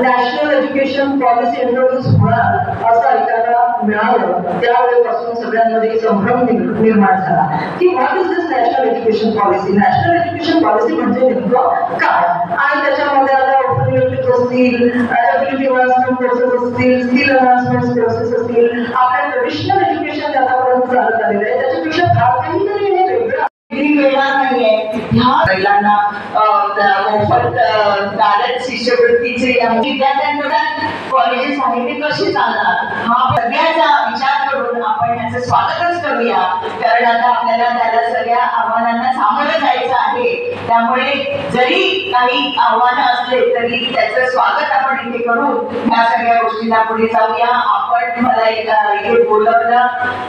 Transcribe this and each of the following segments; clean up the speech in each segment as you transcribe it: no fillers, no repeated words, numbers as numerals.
National education policy introduce होणार असं ऐकायला मिळालं, त्यावेळेपासून सगळ्यांमध्ये संभ्रम निर्माण झाला की what is this national education policy. National education policy म्हणजे नेमकं काय, आणि त्याच्यामध्ये आता ओपन इलेक्ट्रिक असतील, एबिलिटी एनहान्समेंट कोर्सेस असतील, स्किल एनहान्समेंट कोर्सेस असतील, आपल्या ट्रेडिशनल एज्युकेशन आतापर्यंत चालत आलेलं आहे त्याच्यापेक्षा फार काहीतरी हे वेगळं मिळणार नाहीये. ह्या महिलांना मोफत दालत शिष्यवृत्तीचे विद्यार्थ्यांकडे कॉलेजेस आहे ते कसे चालणार, हा सगळ्याचा विचार करून आपण याचं स्वागतच करूया. कारण आता आपल्याला त्याला सगळ्या आव्हानांना सामोरं जायचं आहे. त्यामुळे जरी काही आव्हानं असले तरी त्याचं स्वागत आपण इथे करून ह्या सगळ्या गोष्टींना पुढे जाऊया. आपण मला इथे बोलवलं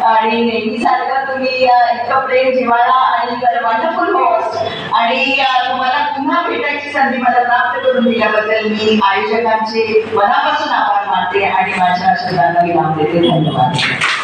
आणि नेहमीसारखं तुम्ही इतकं प्रेम, जिव्हाळा आणि वंडरफुल होस्ट आणि तुम्हाला पुन्हा भेटायची संधी मला प्राप्त करून दिल्याबद्दल मी आयोजकांचे मनापासून आभार मानते आणि माझ्या शब्दांना विराम देते. धन्यवाद.